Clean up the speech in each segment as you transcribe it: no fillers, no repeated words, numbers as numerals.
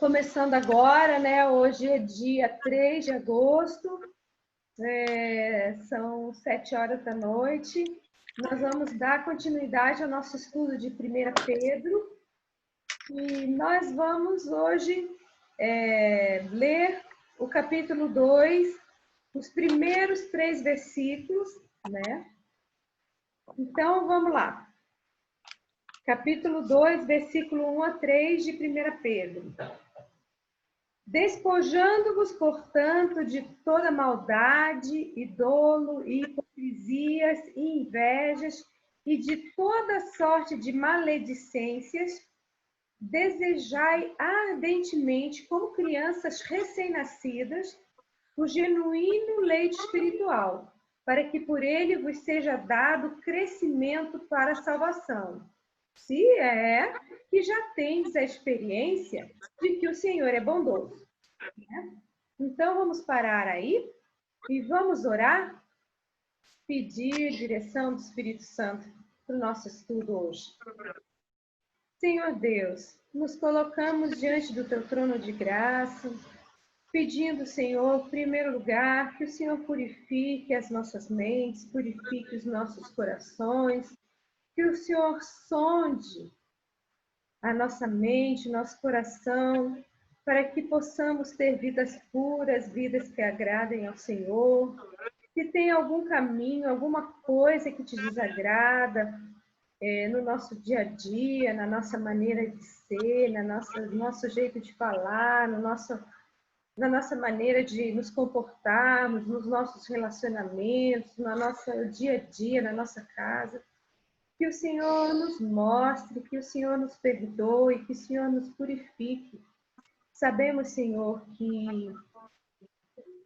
começando agora, né? Hoje é dia 3 de agosto, são 7 horas da noite. Nós vamos dar continuidade ao nosso estudo de 1 Pedro e nós vamos hoje ler o capítulo 2, os primeiros 3 versículos, né? Então, vamos lá. Capítulo 2, versículo 1 a 3 de 1 Pedro. Despojando-vos, portanto, de toda maldade e dolo e hipocrisias e invejas e de toda sorte de maledicências, desejai ardentemente, como crianças recém-nascidas, o genuíno leite espiritual, para que por ele vos seja dado crescimento para a salvação. Se é que já tendes a experiência de que o Senhor é bondoso. Né? Então, vamos parar aí e vamos orar, pedir direção do Espírito Santo para o nosso estudo hoje. Senhor Deus, nos colocamos diante do Teu trono de graça, pedindo, Senhor, em primeiro lugar, que o Senhor purifique as nossas mentes, purifique os nossos corações, que o Senhor sonde a nossa mente, nosso coração, para que possamos ter vidas puras, vidas que agradem ao Senhor. Se tem algum caminho, alguma coisa que te desagrada no nosso dia a dia, na nossa maneira de ser, no nosso jeito de falar, na nossa maneira de nos comportarmos, nos nossos relacionamentos, no nosso dia a dia, na nossa casa, que o Senhor nos mostre, que o Senhor nos perdoe, que o Senhor nos purifique. Sabemos, Senhor, que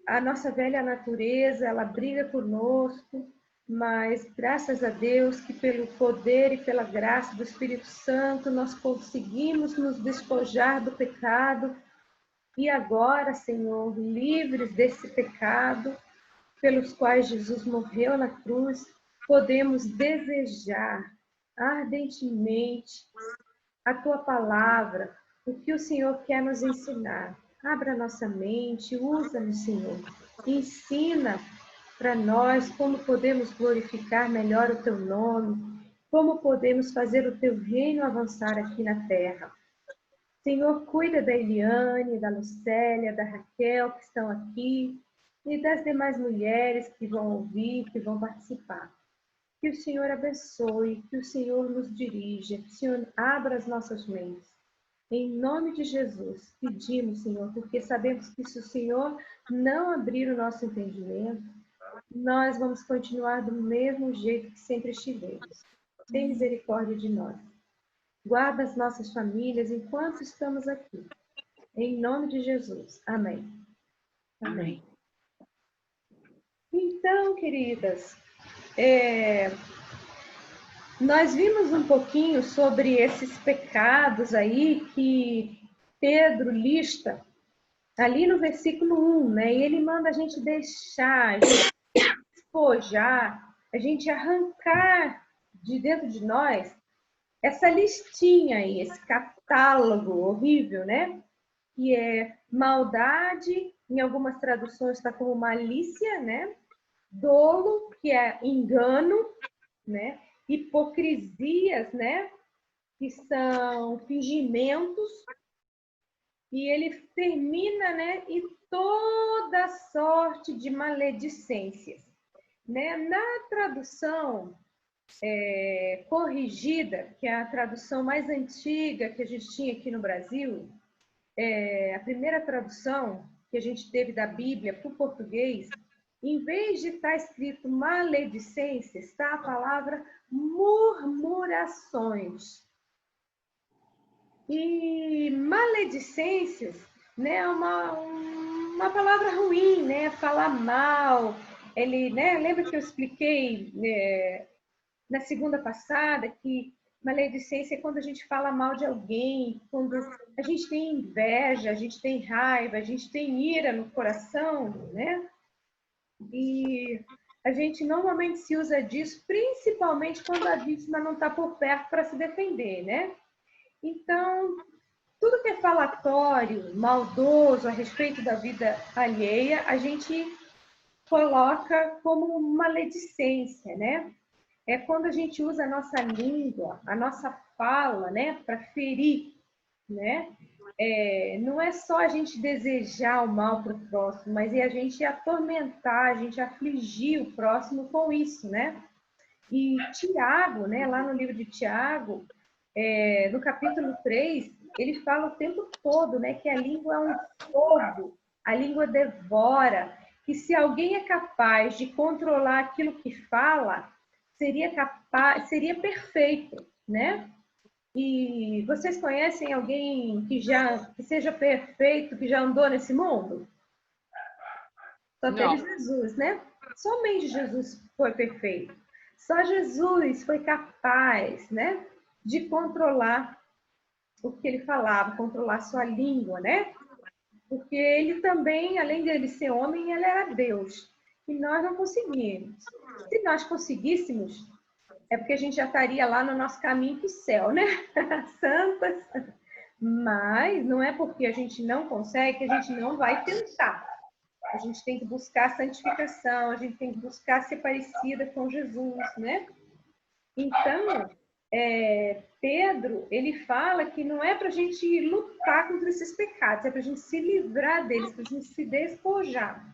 a nossa velha natureza, ela briga conosco, mas graças a Deus que pelo poder e pela graça do Espírito Santo nós conseguimos nos despojar do pecado e agora, Senhor, livres desse pecado pelos quais Jesus morreu na cruz, podemos desejar ardentemente a Tua palavra, o que o Senhor quer nos ensinar. Abra nossa mente, usa-nos, Senhor. Ensina para nós como podemos glorificar melhor o Teu nome, como podemos fazer o Teu reino avançar aqui na terra. Senhor, cuida da Eliane, da Lucélia, da Raquel, que estão aqui, e das demais mulheres que vão ouvir, que vão participar. Que o Senhor abençoe, que o Senhor nos dirija, que o Senhor abra as nossas mentes. Em nome de Jesus, pedimos, Senhor, porque sabemos que se o Senhor não abrir o nosso entendimento, nós vamos continuar do mesmo jeito que sempre estivemos. Tem misericórdia de nós. Guarda as nossas famílias enquanto estamos aqui. Em nome de Jesus. Amém. Amém. Então, queridas, nós vimos um pouquinho sobre esses pecados aí que Pedro lista ali no versículo 1, né? E ele manda a gente deixar, a gente despojar, a gente arrancar de dentro de nós essa listinha aí, esse catálogo horrível, né? Que é maldade, em algumas traduções está como malícia, né? Dolo, que é engano, né? Hipocrisias, né? Que são fingimentos. E ele termina, né? E toda sorte de maledicências, né? Na tradução corrigida, que é a tradução mais antiga que a gente tinha aqui no Brasil, a primeira tradução que a gente teve da Bíblia para o português, em vez de estar escrito maledicência, está a palavra murmurações. E maledicências, né, é uma palavra ruim, né? Falar mal. Ele, né, lembra que eu expliquei na segunda passada que maledicência é quando a gente fala mal de alguém, quando a gente tem inveja, a gente tem raiva, a gente tem ira no coração, né? E a gente normalmente se usa disso, principalmente quando a vítima não está por perto para se defender, né? Então, tudo que é falatório maldoso a respeito da vida alheia, a gente coloca como maledicência, né? É quando a gente usa a nossa língua, a nossa fala, né, para ferir, né? Não é só a gente desejar o mal para o próximo, mas é a gente atormentar, a gente afligir o próximo com isso, né? E Tiago, né, lá no livro de Tiago, no capítulo 3, ele fala o tempo todo, né, que a língua é um fogo, a língua devora, que se alguém é capaz de controlar aquilo que fala, seria perfeito, né? E vocês conhecem alguém que seja perfeito, que já andou nesse mundo? Só teve Jesus, né? Somente Jesus foi perfeito. Só Jesus foi capaz, né, de controlar o que ele falava, controlar sua língua, né? Porque ele também, além de ele ser homem, ele era Deus. E nós não conseguimos. Se nós conseguíssemos, é porque a gente já estaria lá no nosso caminho para o céu, né? Santas. Mas não é porque a gente não consegue que a gente não vai tentar. A gente tem que buscar a santificação, a gente tem que buscar ser parecida com Jesus, né? Então, Pedro, ele fala que não é para a gente lutar contra esses pecados, é para a gente se livrar deles, para a gente se despojar.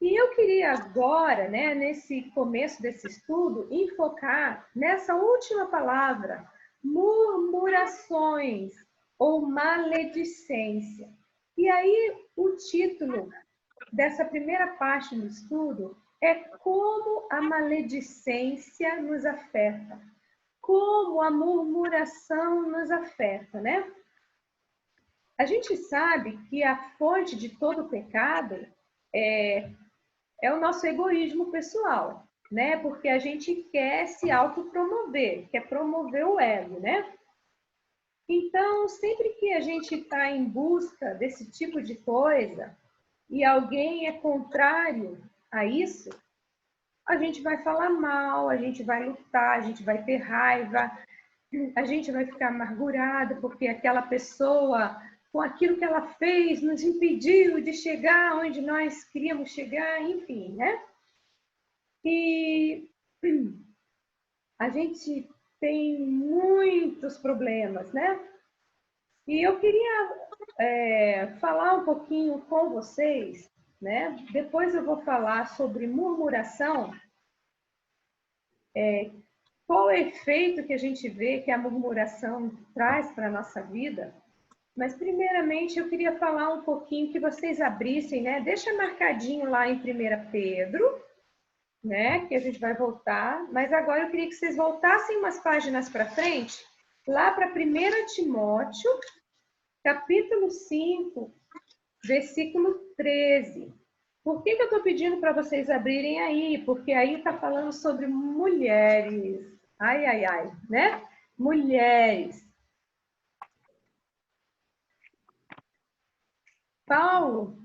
E eu queria agora, né, nesse começo desse estudo, enfocar nessa última palavra, murmurações ou maledicência. E aí, o título dessa primeira parte do estudo é como a maledicência nos afeta, como a murmuração nos afeta, né? A gente sabe que a fonte de todo pecado é o nosso egoísmo pessoal, né? Porque a gente quer se autopromover, quer promover o ego, né? Então, sempre que a gente está em busca desse tipo de coisa e alguém é contrário a isso, a gente vai falar mal, a gente vai lutar, a gente vai ter raiva, a gente vai ficar amargurado porque aquela pessoa, com aquilo que ela fez, nos impediu de chegar onde nós queríamos chegar, enfim, né? E a gente tem muitos problemas, né? E eu queria falar um pouquinho com vocês, né? Depois eu vou falar sobre murmuração, qual o efeito que a gente vê que a murmuração traz para a nossa vida. Mas, primeiramente, eu queria falar um pouquinho, que vocês abrissem, né? Deixa marcadinho lá em 1 Pedro, né? Que a gente vai voltar. Mas agora eu queria que vocês voltassem umas páginas para frente, lá para 1 Timóteo, capítulo 5, versículo 13. Por que eu estou pedindo para vocês abrirem aí? Porque aí está falando sobre mulheres. Ai, ai, ai, né? Mulheres. Paulo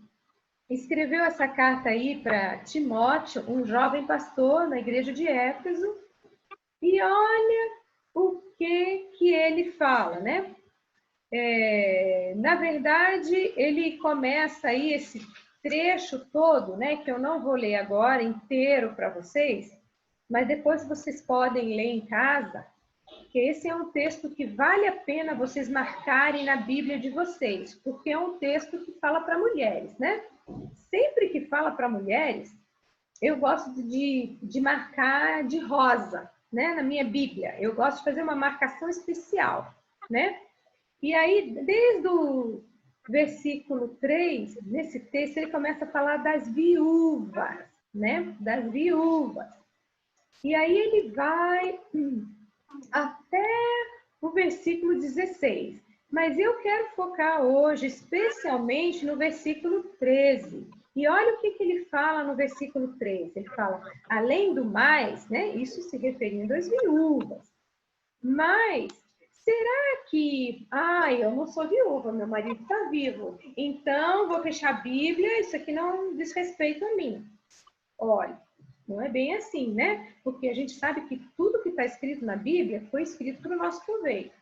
escreveu essa carta aí para Timóteo, um jovem pastor na igreja de Éfeso, e olha o que ele fala, né? Na verdade, ele começa aí esse trecho todo, né? Que eu não vou ler agora inteiro para vocês, mas depois vocês podem ler em casa, que esse é um texto que vale a pena vocês marcarem na Bíblia de vocês, porque é um texto que fala para mulheres, né? Sempre que fala para mulheres, eu gosto de marcar de rosa, né? Na minha Bíblia. Eu gosto de fazer uma marcação especial, né? E aí, desde o versículo 3, nesse texto, ele começa a falar das viúvas, né? Das viúvas. E aí ele vai até o versículo 16. Mas eu quero focar hoje especialmente no versículo 13. E olha o que ele fala no versículo 13. Ele fala, além do mais, né? Isso se referindo às viúvas. Mas, será que... eu não sou viúva, meu marido está vivo. Então, vou fechar a Bíblia, isso aqui não diz respeito a mim. Olha, não é bem assim, né? Porque a gente sabe que tudo que está escrito na Bíblia foi escrito para o nosso proveito.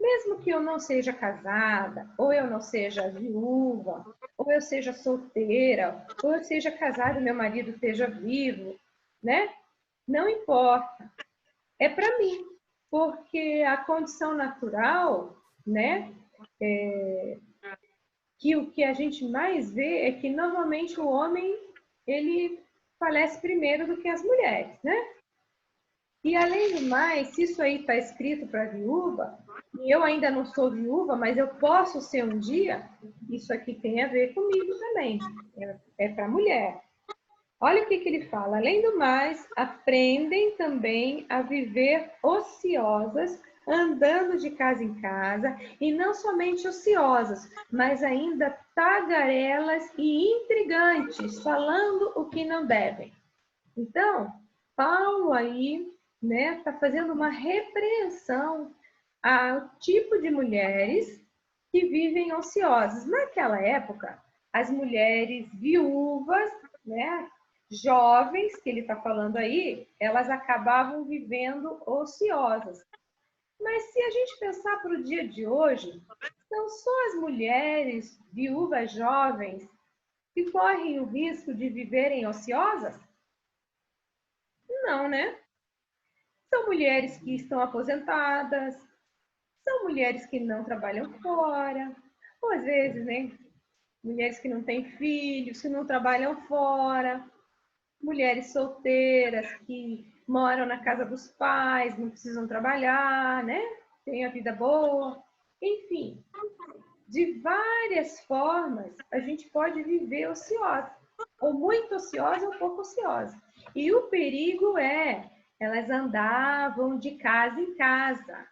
Mesmo que eu não seja casada, ou eu não seja viúva, ou eu seja solteira, ou eu seja casada e meu marido esteja vivo, né? Não importa. É para mim, porque a condição natural, né? Que o que a gente mais vê é que normalmente o homem ele falece primeiro do que as mulheres, né? E além do mais, se isso aí está escrito para viúva, e eu ainda não sou viúva, mas eu posso ser um dia, isso aqui tem a ver comigo também. É para mulher. Olha o que ele fala. Além do mais, aprendem também a viver ociosas, andando de casa em casa, e não somente ociosas, mas ainda tagarelas e intrigantes, falando o que não devem. Então, Paulo aí, né, está fazendo uma repreensão ao tipo de mulheres que vivem ociosas. Naquela época, as mulheres viúvas, né, jovens, que ele está falando aí, elas acabavam vivendo ociosas. Mas se a gente pensar para o dia de hoje, são só as mulheres viúvas jovens que correm o risco de viverem ociosas? Não, né? São mulheres que estão aposentadas, são mulheres que não trabalham fora, ou às vezes, né? Mulheres que não têm filhos, que não trabalham fora, mulheres solteiras que moram na casa dos pais, não precisam trabalhar, né? Têm a vida boa. Enfim, de várias formas a gente pode viver ociosa, ou muito ociosa ou pouco ociosa. E o perigo é, elas andavam de casa em casa.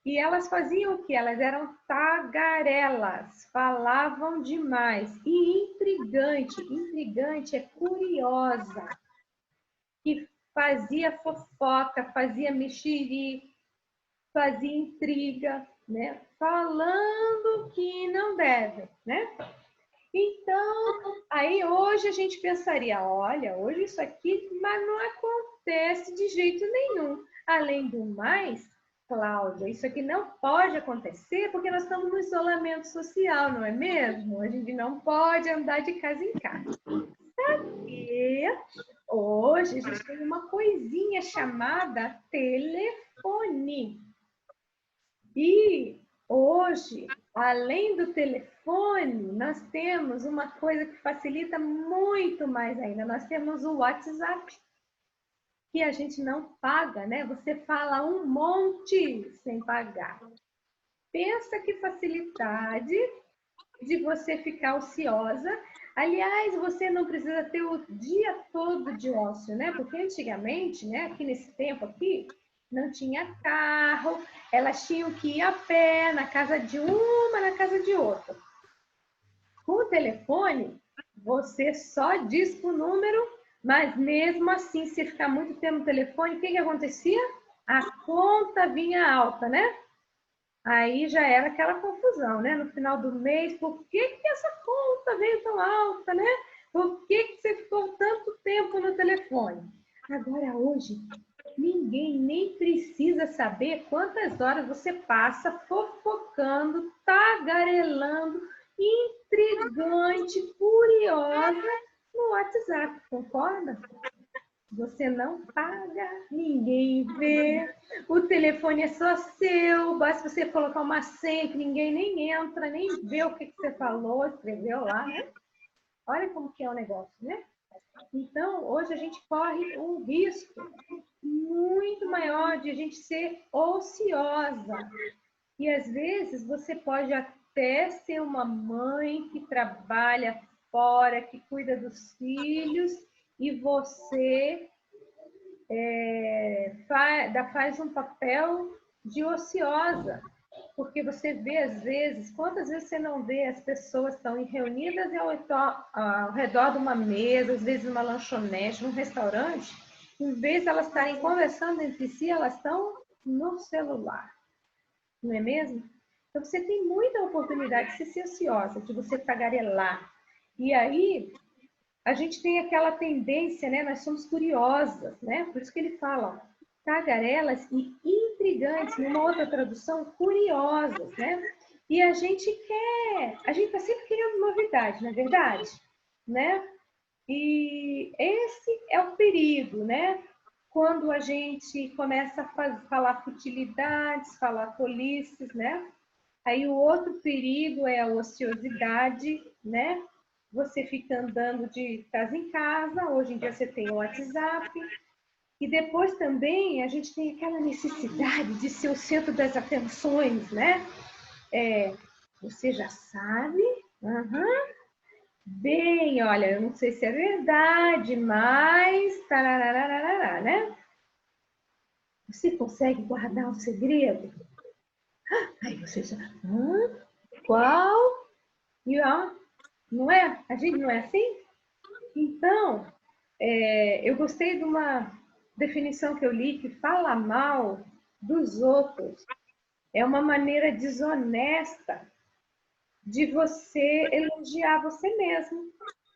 E elas faziam o que? Elas eram tagarelas, falavam demais. E intrigante, intrigante é curiosa, que fazia fofoca, fazia mexerico, fazia intriga, né? Falando que não deve, né? Então, aí hoje a gente pensaria, olha, hoje isso aqui, mas não acontece de jeito nenhum. Além do mais, Cláudia, isso aqui não pode acontecer porque nós estamos no isolamento social, não é mesmo? A gente não pode andar de casa em casa. E hoje a gente tem uma coisinha chamada telefone. E hoje, além do telefone, nós temos uma coisa que facilita muito mais ainda. Nós temos o WhatsApp, que a gente não paga, né? Você fala um monte sem pagar. Pensa que facilidade de você ficar ociosa. Aliás, você não precisa ter o dia todo de ócio, né? Porque antigamente, né, aqui nesse tempo aqui, não tinha carro, elas tinham que ir a pé na casa de uma, na casa de outra. Com o telefone, você só diz o número, mas mesmo assim, se ficar muito tempo no telefone, o que acontecia? A conta vinha alta, né? Aí já era aquela confusão, né? No final do mês, por que essa conta veio tão alta, né? Por que você ficou tanto tempo no telefone? Agora, hoje, ninguém nem precisa saber quantas horas você passa fofocando, tagarelando, intrigante, curiosa no WhatsApp, concorda? Você não paga, ninguém vê, o telefone é só seu, basta você colocar uma senha que ninguém nem entra, nem vê o que você falou, escreveu lá, né? Olha como que é o negócio, né? Então, hoje a gente corre um risco muito maior de a gente ser ociosa. E às vezes você pode até ser uma mãe que trabalha fora, que cuida dos filhos, e você faz um papel de ociosa, porque você vê às vezes, quantas vezes você não vê as pessoas estão reunidas ao redor de uma mesa, às vezes numa lanchonete, num restaurante, em vez de elas estarem conversando entre si, elas estão no celular, não é mesmo? Então você tem muita oportunidade de ser ociosa, de você tagarelar. E aí a gente tem aquela tendência, né? Nós somos curiosas, né? Por isso que ele fala, tagarelas e intrigantes, numa outra tradução, curiosas, né? E a gente está sempre querendo novidade, não é verdade? Né? E esse é o perigo, né? Quando a gente começa a falar futilidades, falar tolices, né? Aí o outro perigo é a ociosidade, né? Você fica andando de casa em casa, hoje em dia você tem o WhatsApp, e depois também a gente tem aquela necessidade de ser o centro das atenções, né? Você já sabe? Uhum. Bem, olha, eu não sei se é verdade, mas tararararará, né? Você consegue guardar um segredo? Aí você já, qual? E ó, não é? A gente não é assim? Então, eu gostei de uma definição que eu li que fala mal dos outros é uma maneira desonesta de você elogiar você mesmo,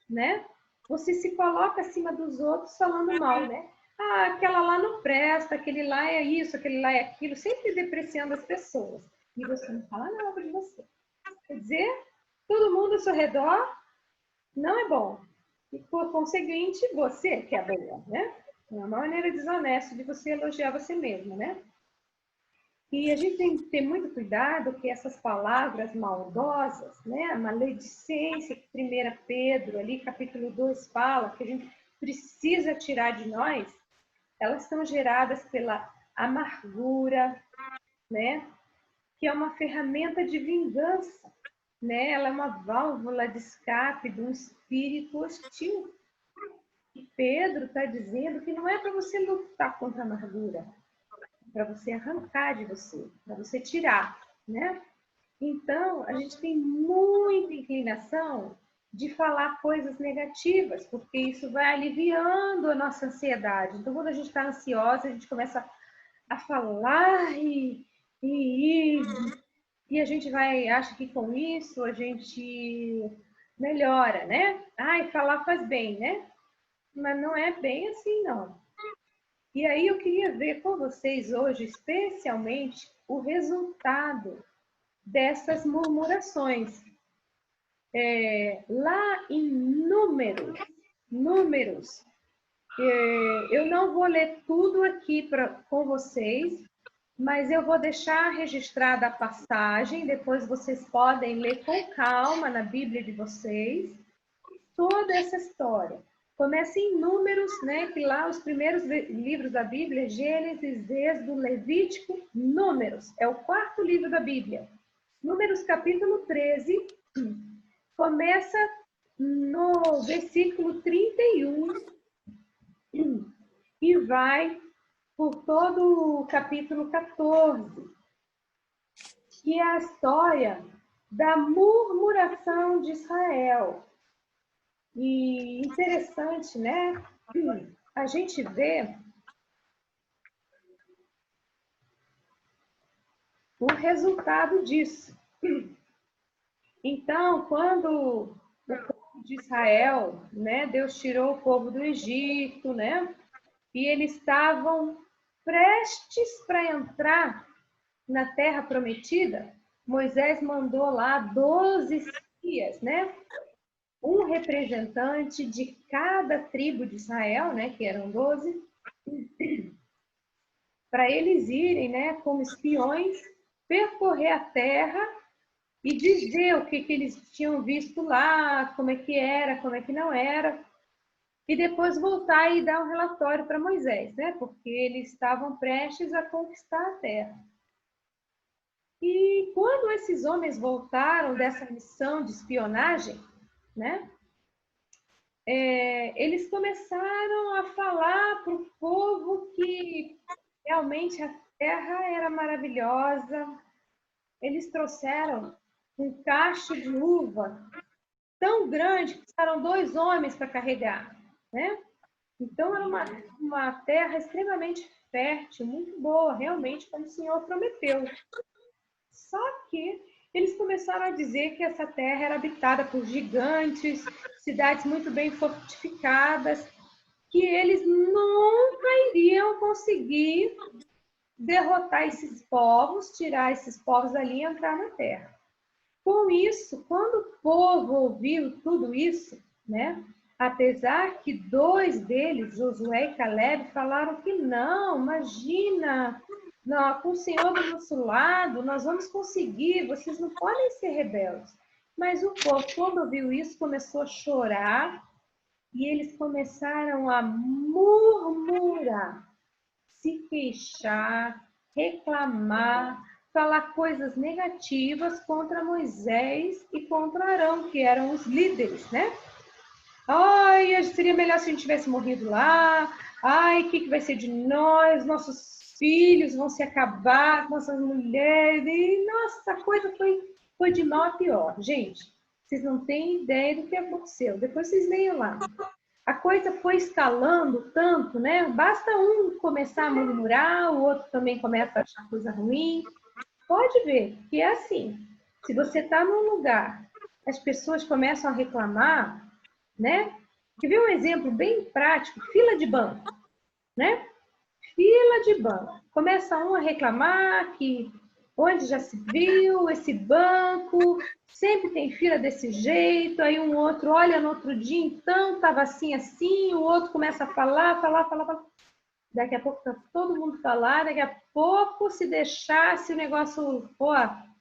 né? Você se coloca acima dos outros falando mal, né? Ah, aquela lá não presta, aquele lá é isso, aquele lá é aquilo, sempre depreciando as pessoas. E você não fala nada de você. Quer dizer, todo mundo ao seu redor não é bom. E, por conseguinte, você que é boa, né? É uma maneira desonesta de você elogiar você mesmo, né? E a gente tem que ter muito cuidado que essas palavras maldosas, né? A maledicência que 1 Pedro, ali, capítulo 2, fala, que a gente precisa tirar de nós, elas são geradas pela amargura, né? Que é uma ferramenta de vingança, né? Ela é uma válvula de escape de um espírito hostil. E Pedro está dizendo que não é para você lutar contra a amargura, é para você arrancar de você, para você tirar, né? Então, a gente tem muita inclinação de falar coisas negativas, porque isso vai aliviando a nossa ansiedade. Então, quando a gente está ansiosa, a gente começa a falar e a gente acha que com isso a gente melhora, né? Ai, falar faz bem, né? Mas não é bem assim, não. E aí eu queria ver com vocês hoje, especialmente, o resultado dessas murmurações. Lá em Números, eu não vou ler tudo aqui com vocês, mas eu vou deixar registrada a passagem, depois vocês podem ler com calma na Bíblia de vocês, toda essa história. Começa em Números, né, que lá os primeiros livros da Bíblia, Gênesis, Êxodo, Levítico, Números, é o 4º livro da Bíblia. Números capítulo 13, começa no versículo 31 e vai por todo o capítulo 14, que é a história da murmuração de Israel. E interessante, né? A gente vê o resultado disso. Então, quando o povo de Israel, né, Deus tirou o povo do Egito, né? E eles estavam prestes para entrar na Terra Prometida, Moisés mandou lá 12 espias, né? Um representante de cada tribo de Israel, né? Que eram 12, para eles irem, né? Como espiões, percorrer a Terra e dizer o que eles tinham visto lá, como é que era, como é que não era, e depois voltar e dar um relatório para Moisés, né? Porque eles estavam prestes a conquistar a terra. E quando esses homens voltaram dessa missão de espionagem, né? Eles começaram a falar para o povo que realmente a terra era maravilhosa. Eles trouxeram um cacho de uva tão grande que precisaram 2 homens para carregar, né? Então era uma terra extremamente fértil, muito boa, realmente, como o Senhor prometeu. Só que eles começaram a dizer que essa terra era habitada por gigantes, cidades muito bem fortificadas, que eles nunca iriam conseguir derrotar esses povos, tirar esses povos dali e entrar na terra. Com isso, quando o povo ouviu tudo isso, né? Apesar que 2 deles, Josué e Caleb, falaram que não, imagina, não, com o Senhor do nosso lado, nós vamos conseguir, vocês não podem ser rebeldes. Mas o povo, quando ouviu isso, começou a chorar e eles começaram a murmurar, se queixar, reclamar, falar coisas negativas contra Moisés e contra Arão, que eram os líderes, né? Ai, seria melhor se a gente tivesse morrido lá. Ai, o que vai ser de nós? Nossos filhos vão se acabar, nossas mulheres. E, nossa, a coisa foi de mal a pior. Gente, vocês não têm ideia do que aconteceu. Depois vocês leiam lá. A coisa foi escalando tanto, né? Basta um começar a murmurar, o outro também começa a achar coisa ruim. Pode ver que é assim. Se você está num lugar, as pessoas começam a reclamar, né? Quer ver um exemplo bem prático? Fila de banco, né? Fila de banco. Começa um a reclamar que onde já se viu esse banco, sempre tem fila desse jeito, aí um outro olha no outro dia, então estava assim, assim, o outro começa a falar. Daqui a pouco está todo mundo falar, daqui a pouco, se deixar, se o negócio for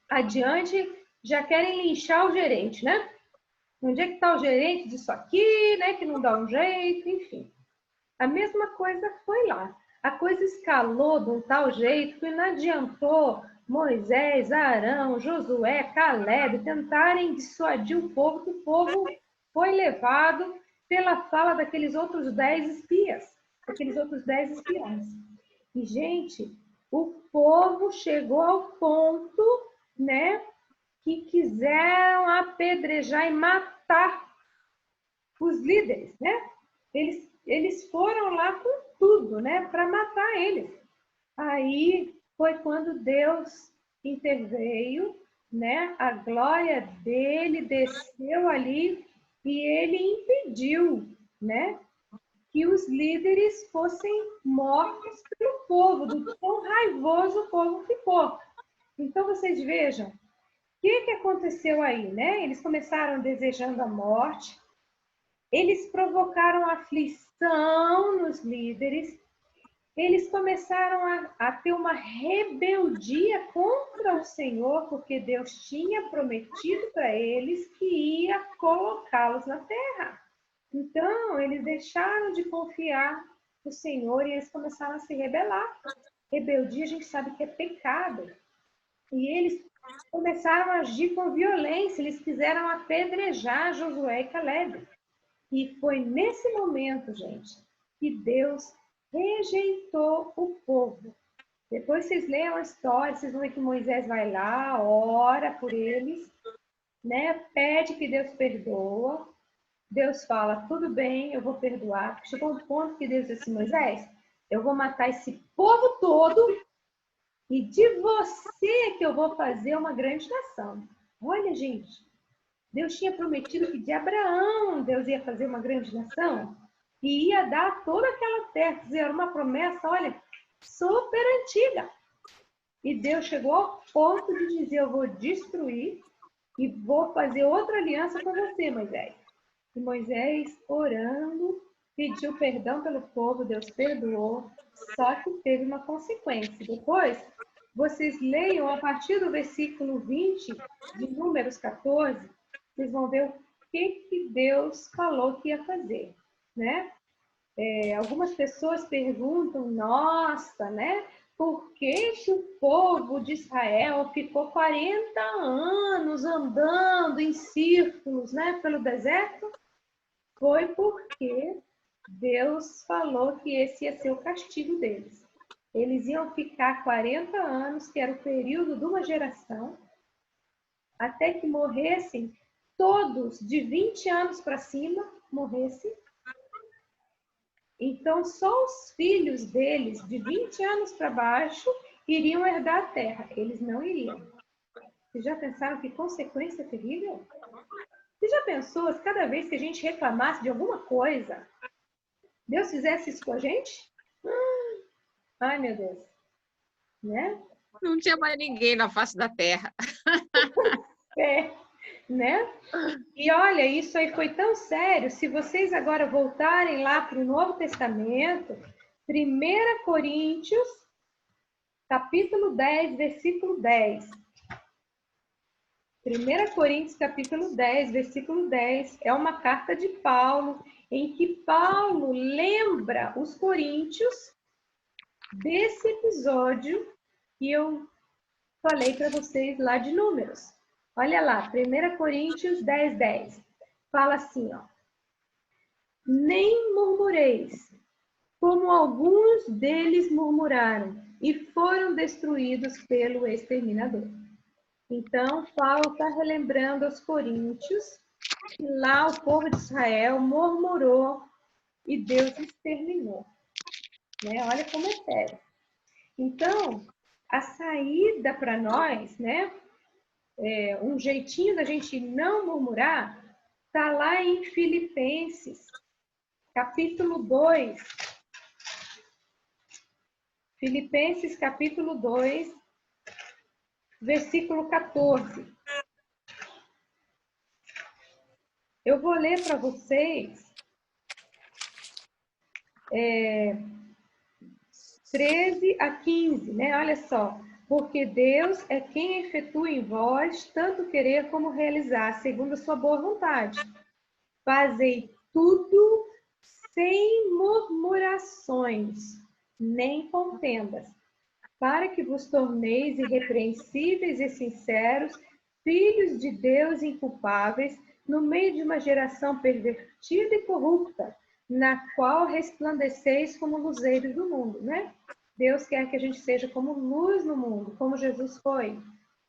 adiante, já querem linchar o gerente, né? Onde é que está o gerente disso aqui, né? Que não dá um jeito, enfim. A mesma coisa foi lá. A coisa escalou de um tal jeito que não adiantou Moisés, Arão, Josué, Caleb tentarem dissuadir o povo, que o povo foi levado pela fala daqueles outros 10 espias, daqueles outros 10 espiões. E, gente, o povo chegou ao ponto, né, que quiseram apedrejar e matar os líderes, né? Eles foram lá com tudo, né, para matar eles. Aí foi quando Deus interveio, né? A glória dele desceu ali e ele impediu, né, que os líderes fossem mortos pelo povo, do quão raivoso o povo ficou. Então vocês vejam, o que aconteceu aí, né? Eles começaram desejando a morte, eles provocaram aflição nos líderes, eles começaram a ter uma rebeldia contra o Senhor, porque Deus tinha prometido para eles que ia colocá-los na terra. Então, eles deixaram de confiar no Senhor e eles começaram a se rebelar. Rebeldia, a gente sabe que é pecado. E eles começaram a agir com violência, eles quiseram apedrejar Josué e Caleb. E foi nesse momento, gente, que Deus rejeitou o povo. Depois vocês leiam a história, vocês vão ver que Moisés vai lá, ora por eles, né? Pede que Deus perdoa. Deus fala, tudo bem, eu vou perdoar. Chegou um ponto que Deus disse assim, Moisés, eu vou matar esse povo todo e de você que eu vou fazer uma grande nação. Olha, gente, Deus tinha prometido que de Abraão Deus ia fazer uma grande nação e ia dar toda aquela terra. Era uma promessa, olha, super antiga. E Deus chegou ao ponto de dizer, eu vou destruir e vou fazer outra aliança com você, Moisés. E Moisés, orando, pediu perdão pelo povo, Deus perdoou, só que teve uma consequência. Depois, vocês leiam a partir do versículo 20 de Números 14, vocês vão ver o que Deus falou que ia fazer, né? Algumas pessoas perguntam, nossa, né? Por que o povo de Israel ficou 40 anos andando em círculos, né, pelo deserto? Foi porque Deus falou que esse ia ser o castigo deles. Eles iam ficar 40 anos, que era o período de uma geração, até que morressem todos de 20 anos para cima, morressem. Então, só os filhos deles, de 20 anos para baixo, iriam herdar a terra. Eles não iriam. Vocês já pensaram que consequência terrível? Você já pensou se cada vez que a gente reclamasse de alguma coisa, Deus fizesse isso com a gente? Ai, meu Deus. Né? Não tinha mais ninguém na face da terra. É, né? E olha, isso aí foi tão sério. Se vocês agora voltarem lá para o Novo Testamento, 1 Coríntios, capítulo 10, versículo 10. 1 Coríntios, capítulo 10, versículo 10, é uma carta de Paulo, em que Paulo lembra os coríntios desse episódio que eu falei para vocês lá de Números. Olha lá, 1 Coríntios 10, 10. Fala assim, ó. Nem murmureis, como alguns deles murmuraram e foram destruídos pelo exterminador. Então, Paulo está relembrando aos coríntios que lá o povo de Israel murmurou e Deus exterminou. Né? Olha como é sério. Então, a saída para nós, né? Um jeitinho da gente não murmurar, está lá em Filipenses, capítulo 2. Filipenses, capítulo 2, versículo 14. Eu vou ler para vocês 13 a 15, né? Olha só. Porque Deus é quem efetua em vós tanto querer como realizar, segundo a sua boa vontade. Fazei tudo sem murmurações, nem contendas, para que vos torneis irrepreensíveis e sinceros, filhos de Deus inculpáveis, no meio de uma geração pervertida e corrupta, na qual resplandeceis como luzeiros do mundo, né? Deus quer que a gente seja como luz no mundo, como Jesus foi.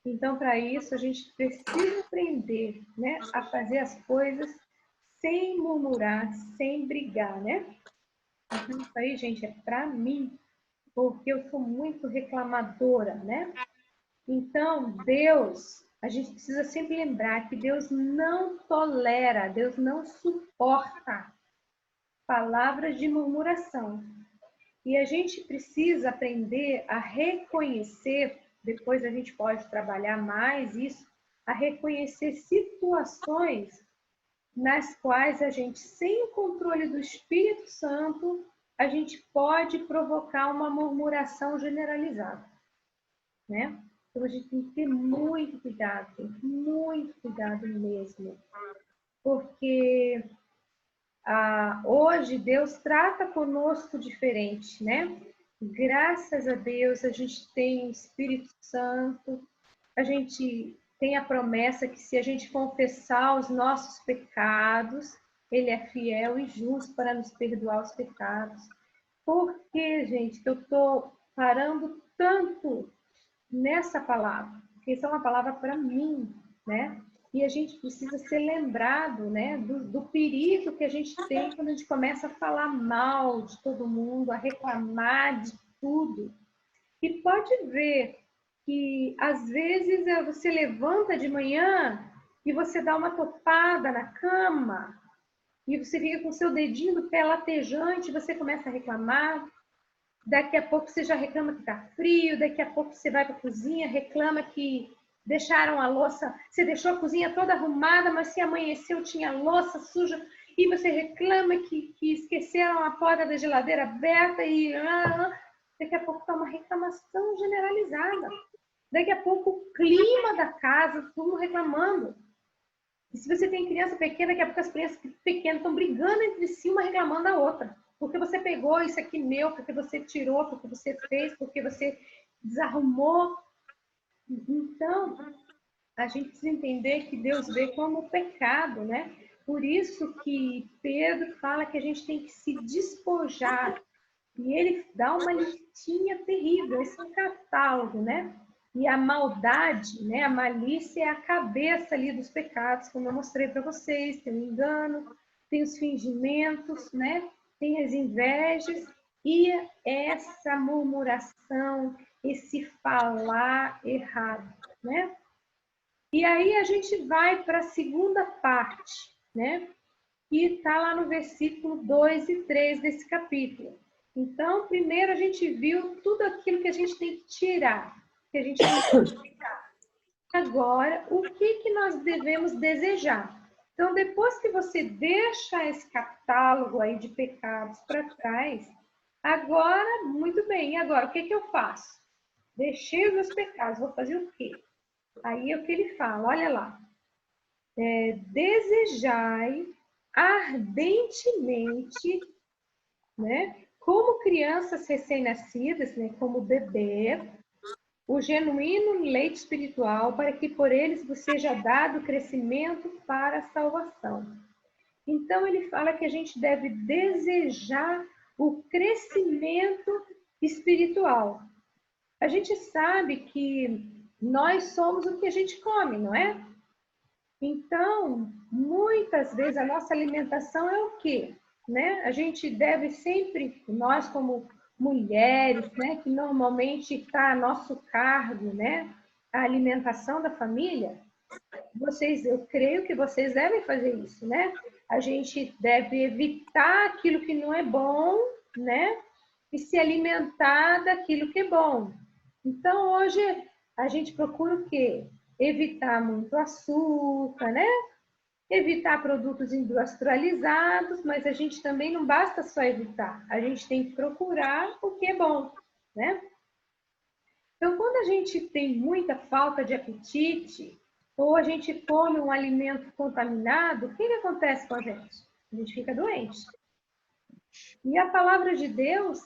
Então, para isso, a gente precisa aprender, né, a fazer as coisas sem murmurar, sem brigar, né? Então, isso aí, gente, é para mim, porque eu sou muito reclamadora, né? Então, Deus, a gente precisa sempre lembrar que Deus não tolera, Deus não suporta palavras de murmuração. E a gente precisa aprender a reconhecer, depois a gente pode trabalhar mais isso, a reconhecer situações nas quais a gente, sem o controle do Espírito Santo, a gente pode provocar uma murmuração generalizada, né? Então a gente tem que ter muito cuidado, muito cuidado mesmo, porque hoje Deus trata conosco diferente, né? Graças a Deus a gente tem o Espírito Santo, a gente tem a promessa que se a gente confessar os nossos pecados, Ele é fiel e justo para nos perdoar os pecados. Por que, gente, que eu estou parando tanto nessa palavra? Porque isso é uma palavra para mim, né? E a gente precisa ser lembrado, né, do perigo que a gente tem quando a gente começa a falar mal de todo mundo, a reclamar de tudo. E pode ver que às vezes você levanta de manhã e você dá uma topada na cama e você fica com o seu dedinho do pé latejante, você começa a reclamar. Daqui a pouco você já reclama que está frio, daqui a pouco você vai para a cozinha, reclama que deixaram a louça, você deixou a cozinha toda arrumada, mas se amanheceu tinha louça suja, e você reclama que esqueceram a porta da geladeira aberta e daqui a pouco está uma reclamação generalizada. Daqui a pouco o clima da casa, todo mundo reclamando. E se você tem criança pequena, daqui a pouco as crianças pequenas estão brigando entre si, uma reclamando da outra. Porque você pegou isso aqui meu, porque você tirou, porque você fez, porque você desarrumou. Então, a gente precisa entender que Deus vê como pecado, né? Por isso que Pedro fala que a gente tem que se despojar. E ele dá uma listinha terrível, esse é um catálogo, né? E a maldade, né? A malícia é a cabeça ali dos pecados, como eu mostrei para vocês. Tem o engano, tem os fingimentos, né? Tem as invejas e essa murmuração, esse falar errado, né? E aí a gente vai para a segunda parte, né? que está lá no versículo 2 e 3 desse capítulo. Então, primeiro a gente viu tudo aquilo que a gente tem que tirar, que a gente tem que ficar. Agora, o que nós devemos desejar? Então, depois que você deixa esse catálogo aí de pecados para trás, agora, muito bem, e agora, o que eu faço? Deixei os meus pecados, vou fazer o quê? Aí é o que ele fala, olha lá. Desejai ardentemente, né, como crianças recém-nascidas, né, como bebê, o genuíno leite espiritual, para que por eles vos seja dado crescimento para a salvação. Então, ele fala que a gente deve desejar o crescimento espiritual. A gente sabe que nós somos o que a gente come, não é? Então, muitas vezes a nossa alimentação é o quê? Né? A gente deve sempre, nós como mulheres, né, que normalmente está a nosso cargo, né, a alimentação da família, eu creio que vocês devem fazer isso, né? A gente deve evitar aquilo que não é bom, né? E se alimentar daquilo que é bom. Então, hoje, a gente procura o quê? Evitar muito açúcar, né? Evitar produtos industrializados, mas a gente também não basta só evitar, a gente tem que procurar o que é bom, né? Então, quando a gente tem muita falta de apetite, ou a gente come um alimento contaminado, o que acontece com a gente? A gente fica doente. E a palavra de Deus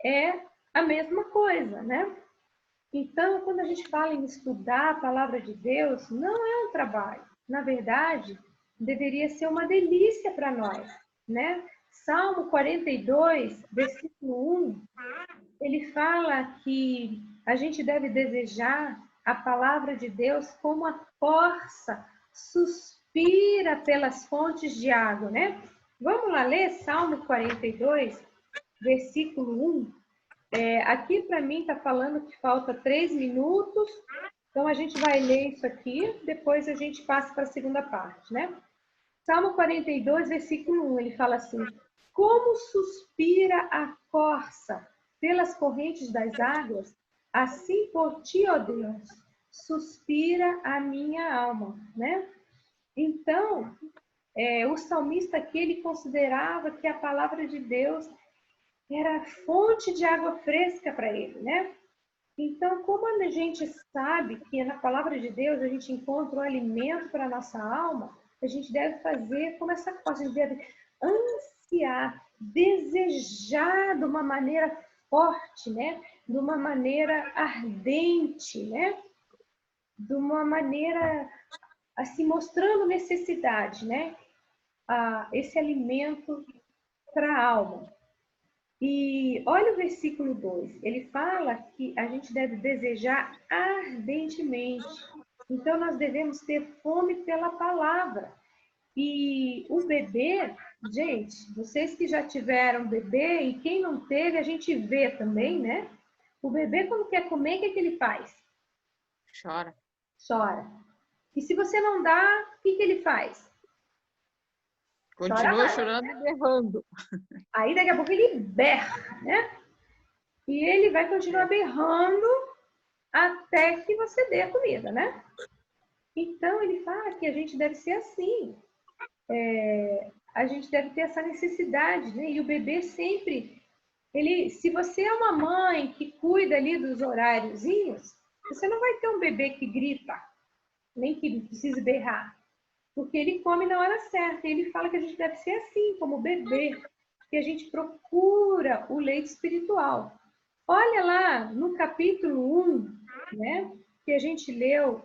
é a mesma coisa, né? Então, quando a gente fala em estudar a palavra de Deus, não é um trabalho. Na verdade, deveria ser uma delícia para nós, né? Salmo 42, versículo 1, ele fala que a gente deve desejar a palavra de Deus como a corça suspira pelas fontes de água, né? Vamos lá ler Salmo 42, versículo 1. Aqui para mim está falando que falta 3 minutos, então a gente vai ler isso aqui, depois a gente passa para a segunda parte, né? Salmo 42, versículo 1, ele fala assim: como suspira a corça pelas correntes das águas, assim por ti, ó Deus, suspira a minha alma, né? Então, o salmista aqui, ele considerava que a palavra de Deus era fonte de água fresca para ele, né? Então, como a gente sabe que na palavra de Deus a gente encontra o alimento para a nossa alma, a gente deve fazer como essa coisa, a gente deve ansiar, desejar de uma maneira forte, né? De uma maneira ardente, né? De uma maneira, assim, mostrando necessidade, né? Esse alimento para a alma. E olha o versículo 2, ele fala que a gente deve desejar ardentemente. Então, nós devemos ter fome pela palavra. E o bebê, gente, vocês que já tiveram bebê e quem não teve, a gente vê também, né? O bebê, quando quer comer, o que ele faz? Chora. Chora. E se você não dá, o que ele faz? Continua chorando e berrando. Aí daqui a pouco ele berra, né? E ele vai continuar berrando até que você dê a comida, né? Então ele fala que a gente deve ser assim. A gente deve ter essa necessidade, né? E o bebê sempre, se você é uma mãe que cuida ali dos horáriozinhos, você não vai ter um bebê que grita, nem que precise berrar, porque ele come na hora certa. E ele fala que a gente deve ser assim, como bebê, que a gente procura o leite espiritual. Olha lá no capítulo 1, né, que a gente leu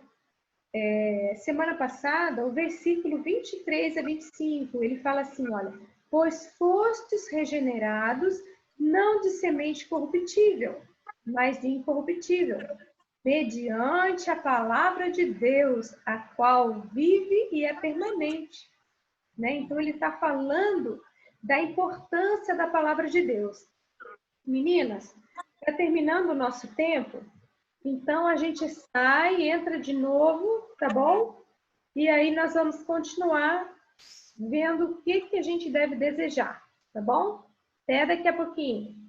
semana passada, o versículo 23 a 25, ele fala assim, olha, pois fostes regenerados, não de semente corruptível, mas de incorruptível, mediante a palavra de Deus, a qual vive e é permanente. Né? Então, ele está falando da importância da palavra de Deus. Meninas, está terminando o nosso tempo, então a gente sai, entra de novo, tá bom? E aí nós vamos continuar vendo o que a gente deve desejar, tá bom? Até daqui a pouquinho.